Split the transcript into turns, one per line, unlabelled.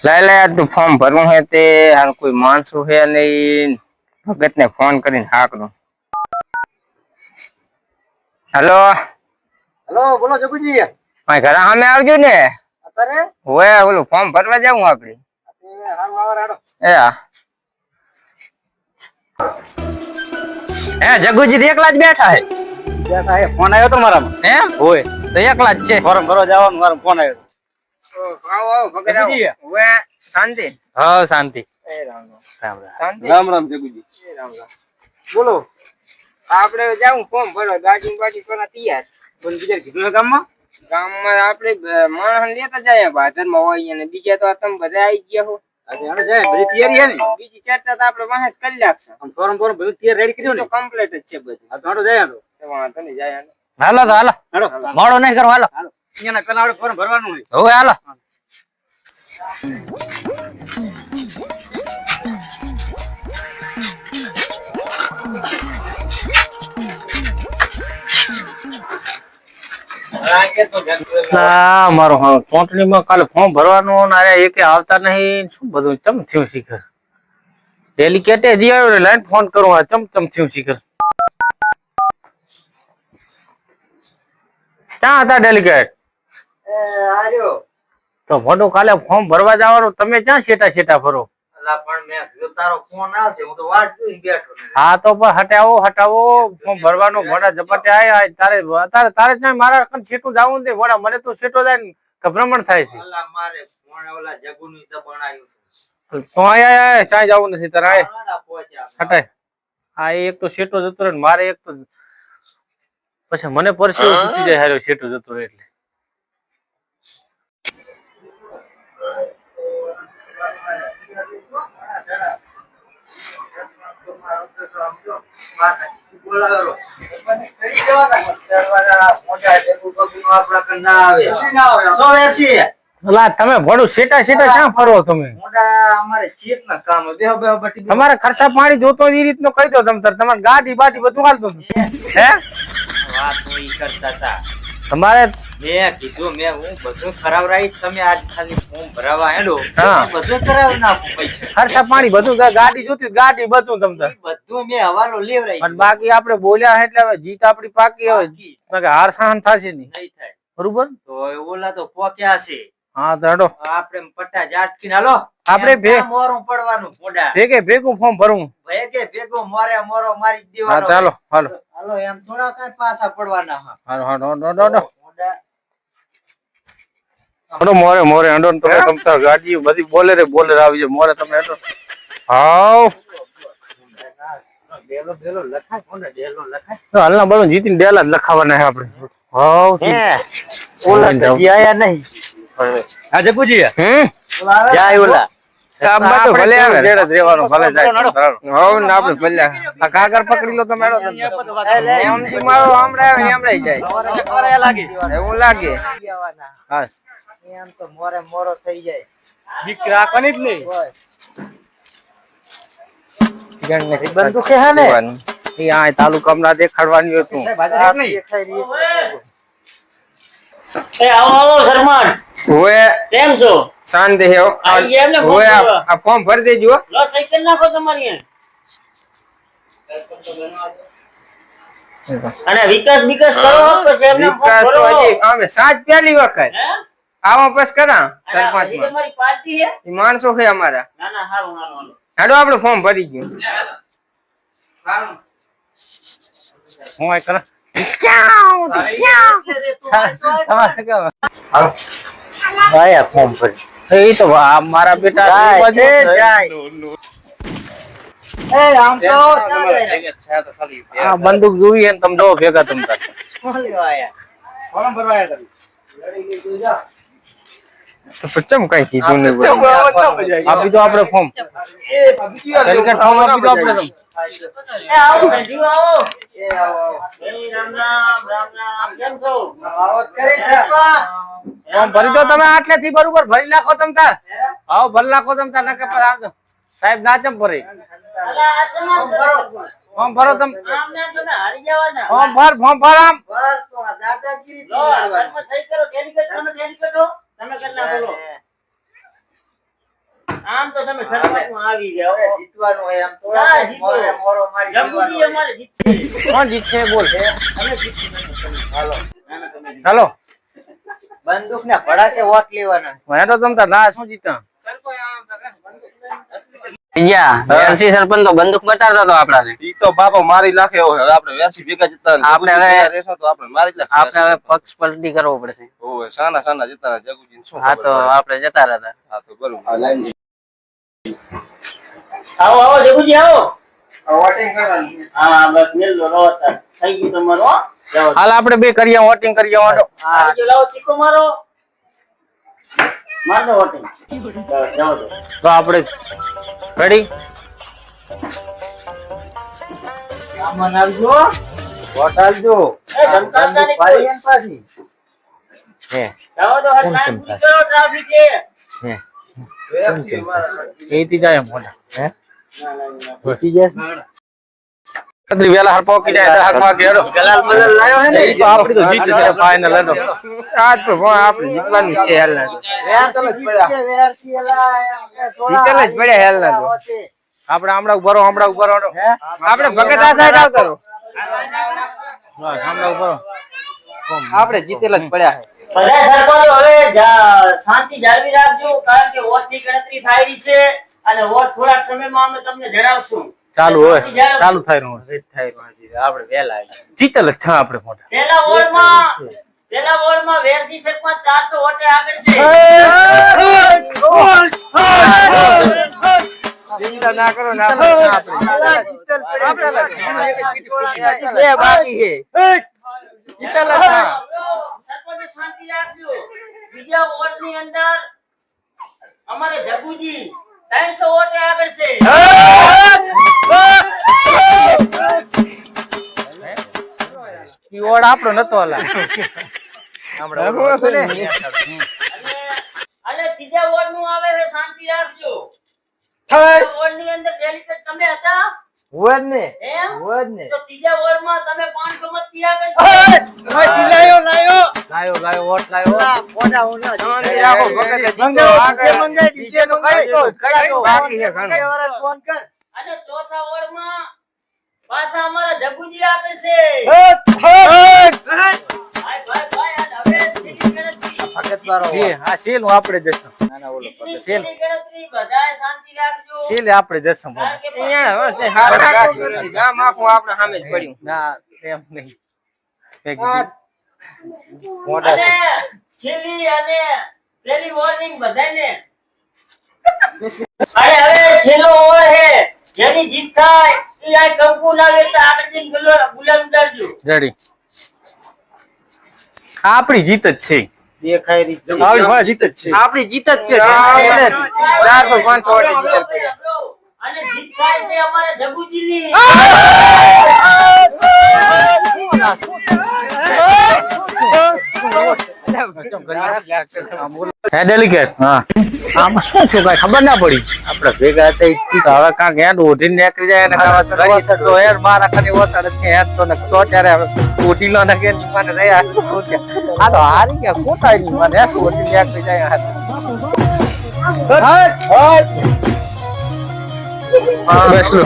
લાય લાય તું ફોર્મ ભરવું હે તે હાલ કોઈ માણસો હે નહીં ભગત ને ફોન કરીને હાકલો. હેલો
હેલો, બોલો જગુજી.
ભાઈ ઘરે સામે આવજો ને
અત્યારે
હોય ઓલું ફોર્મ ભરવા જાવું આપડે. એ હે જગુજી એકલા જ બેઠા હે.
ફોન આવ્યો તો મારામાં.
હે
હોય
તો એકલા જ છે.
ફોરમ ભરવા જવાનું મારો ફોન આવ્યો.
આવો આવો ભગત આવો. હોય શાંતિ. હા શાંતિ. એ રામ રામ શાંતિ.
રામ રામ જગુજી.
એ રામ રામ.
બોલો.
આપણે જાવું ફોર્મ ભરવા ગાડી બાડી કોના તૈયાર.
પણ બીજા કીધું છે ગામમાં
આપણે માણસ લેતા જાય ભાદરમાં હોય અને બીજા તો તમે બધા આવી ગયા હો.
બધી તૈયારી છે ને.
બીજી ચર્ચા તો આપણે વાહે કરી લાગશે.
ફોરમ ફોરમ બધું તૈયાર રેડી કર્યું ને.
કમ્પ્લીટ જ છે બધું.
આ તો જાય તો
વાંધો નહીં જાય.
હાલો તો હાલો
હાલો
મોડો નહીં કરો હાલો.
અહીંયાના પેલા આપણે ફોરમ ભરવાનું હોય.
હવે હાલો. મારો ચૂંટણીમાં કાલે ફોર્મ ભરવાનું એકે આવતા નહીં. શું બધું ચમ થયું શીખર ડેલિકેટે જી આવ્યો લાઈન ફોન કરું ચમ થયું શીખર. ક્યાં હતા ડેલિકેટ? તો મોટું કાલે ફોર્મ ભરવા જવાનું તમે ક્યાં શેટા ફરો? હા તો પણ હટાવો ફોર્મ ભરવાનું મોડા ઝપટે આયા તારે ત્યાં મારા છેટું જવું ને મોડા મને તો છેટો જાય ને ગભરામણ થાય છે. તો આયા ચાય જવું નથી તારે હટાય. હા એક તો છેટો જતો રહે મારે એક તો પછી મને પરસેવો છૂટી જાય હારો છેટો જતો રહે એટલે. તમે ભણું સેટા ક્યાં ફરો તમે? તમારે ખર્ચા પાણી જોતો એ રીતનો કહી દો તમે તમારે ગાડી બાડી બધું હાલતું હે તમારે મેં કીધું હું બધું ખરાબ રહીશ. તમે આજ ખાલી ફોર્મ ભરાવા હેડો બધું કરાવી નાખું પૈસા
ખર્ચા પાણી બધું ગાડી જોતી ગાડી બધું તમને
બધું મેં હવાલો લેવરાઈ.
પણ બાકી આપણે બોલ્યા એટલે હવે જીત આપડી પાકી હવે હાર સહન થશે નહીં
થાય
બરોબર.
તો ઓલા તો પોક્યા છે.
હા તો હેડો
આપણે પટ્ટા જાટકીને હાલો
આપણે
મોરું પડવાનું પોડા
ભેગું ફોર્મ ભરવું
ભેગો મોરો મારી દેવાનો.
ચાલો હાલો
હાલો એમ થોડા કઈ પાછા પડવાના.
મોરે હંડો તમે તમતા ગાડી બધી બોલેર આવી જાય મોરે તમે હેડો. હાવ હાલના બધું જીતીને ડેલા જ લખાવાના છે આપણે. હાવ
આયા નહીં
હા જગુજી.
જાય ઓલા
ભલે આવે રેડ જ રહેવાનું ભલે જાય. હાવ ને આપણે ભલે આ કાગળ પકડી લો તમે હેડો. એમથી મારો આમળે જાય
લાગે
એવું લાગે. હા
એમ તો મોરો થઈ જાય.
બીક રાખવાની જ નહીં.
બંદૂક હે ને
એ આ તાલુકામાં દેખાડવાની હતું.
આવો સરપંચ
ઓએ
કેમ છો?
શાંતિ હે. ઓએ આ ફોર્મ ભરી દેજો.
લો સહી કરી નાખો તમારી. અને વિકાસ કરો પછી એમને
વિકાસ તો હજી અમે સાત પહેલી વખત આવો બસ કરા સરપંચ માં
તમારી પાર્ટી હે
ઈ માણસો છે અમારા.
ના ના હારું
હેડો આપણે ફોર્મ ભરી ગયું. હું આ કરા
ફોર્મ ભરી
એ તો મારા બેટા બંદૂક જોઈ ને તમે જો ભેગા તમે ચમ કઈ કીધું નહીં આપી દો આપણે ફોર્મ આપી દો આપણે ભરી દો તમે આટલેથી બરોબર ભરી નાખો તમ તાર. હા ભરી નાખો તમ તાર નકે પર આવજો સાહેબ ના ચમ ભરે ફોર્મ ભરો તમે ફોર્મ ભર આમ
દાદાગીરી સહી કરો.
આમ તો તમે સરપંચમાં આવી જાઓ.
જીતવાનું હોય આમ
ના,
થોડા
જીતો.
મોરો મારી
જગુજી
જીતવાનું
અમારે જીતશે.
કોણ જીતશે બોલ
અમે જીતશું.
હાલો
ના, ના, તમે જીતશો.
ચાલો
બંદૂક ના ભડાકે વોટ લેવાના
મને તો તમતા ના શું જીતા
વેરસી સરપંચ તો બંદૂક બતાડતો હતો આપણાને.
ઈ તો બાપા મારી લાખે એવો હવે આપણે વેરસી ભેગા જતા ને
આપણે
જગુજી
હવે-
ભેગા રહેશું તો આપણે મારી જ લાખે
આપણે હવે પક્ષ પલટી કરવો પડશે.
ઓય સાના સાના જતા જગુજી શું
હા તો આપણે જતા રહેતા.
હા તો બરોબર
આવો આવો જગુજી આવો.
વોટિંગ કરવાનું
હા બસ મેલ દો રો હતા. થઈ ગયું તમારું હો. જાઓ.
હાલ આપણે બે કરીએ વોટિંગ કરીએ વાંધો
આવજો, લાવો સિક્કો મારો. માર દો વોટિંગ. જાઓ દો.
તો આપણે રેડી
સામાન આવજો વોટ આલજો
એ ધમકાવતા નહીં કોઈ.
પાડી પાછી
હે
જાઓ દો હટ લાઈન પૂરી કરો ટ્રાફિક છે.
હે
વેરસી મારા
એથી જાય મોટા હે
ના, ના, ના.
જીતી જશે
કદરી વેલા હર પોકી જાય તો હાકવા કે હેડો
ગલાલ બલાલ લાયો હે ને
એ તો આપણી તો જીત છે ફાઇનલ હેડો આજ તો આપણે જીતવાનું છે હાલ ના
વેરસી જીતશે વેરસી એલા
જીતેલા જ પડ્યા હેલ ના તો. આપણે હમણાં ઉભા રહો આપણે ભગત આ સાઈડ આવતો રહો બસ હમણાં ઉભા રહો આપણે જીતેલા જ પડ્યા છે
બધા સરપંચો હવે શાંતિ જાળવી રાખજો કારણ કે વોટની ગણતરી થાય રહી છે અને વોટ થોડાક સમયમાં અમે તમને જણાવશું.
ચાલુ હોય
શાંતિ જાળવજો.
ચાલુ થાય રહ્યું આપણે વહેલા જીતેલ જ છે આપણે મોટા
પેલા વોર્ડમાં વેરસી સરપંચ 400 વોટે આગળ છે.
ચિંતા ના કરો ના
બે બાકી છે
જીતેલા જ છે.
સરપંચો શાંતિ રાખજો. બીજા વોર્ડની અંદર અમારે જગુજી 300 વોટે આગળ છે.
ઈ ઓડ આપણો નતો હલા
અને ત્રીજા વોર્ડનું આવે છે શાંતિ રાખજો. ત્રીજા વોર્ડની અંદર ડેલિગેટ તમે હતા
વોટ ને
એમ
વોટ ને
તો ત્રીજા વોર્ડમાં તમે 500 મતથી આગળ છો.
લાયો વોટ લાયો
મોડા ઓલા
શાંતિ રાખો, ભગત જીતો.
મંગાઈ ડીજે નો
બાકી છે ઘણું.
ફોન કર
અને ચોથા વોર્ડમાં પાછા અમારા જગુજી આગળ છે. ભાઈ અને હવે સીધી ગણતરી.
ભગત વાળો
હા સેલ આપણે જશું
નાના ઓલો
સીધી
સેલ.
ગણતરી બધાએ શાંતિ રાખજો.
સેલ આપણે જશું
કારણ કે
ગામ આખું આપણે સામે જ પડ્યું.
ના એમ નહીં મેં કીધું મોટા
અને છેલ્લી અને પેલી વોર્નિંગ બધાને. અને હવે છેલ્લો ઓવર છે જેની જીત થાય એ આ કંકુ લાગે તો આગળ જઈને ગુલાલ ઉડાડજો.
રેડી આપણી જીત જ છે
દેખાય રહી છે
આપણી જીત જ છે આપણી જીત જ છે 400 500 વોટે જીતેલ પડ્યા.
અને જીત થાય છે અમારે જગુજીની.
હે ડેલિકેટ હા આમાં શું થયું કઈ ખબર ના પડી આપણે ભેગા હતા ઈ તો હવે કાંક હેડ ઓઢીને નીકળી જાય ને કાવા કરી શકતો હેડ મારા ખાલી ઓસાડ કે હેડ તો ને સો ત્યારે ઓઢી લો ને કે મને રહી આ શું કે આ તો હારી કે ખોટા ની મને હેડ ઓઢી નીકળી જાય હા બેસલો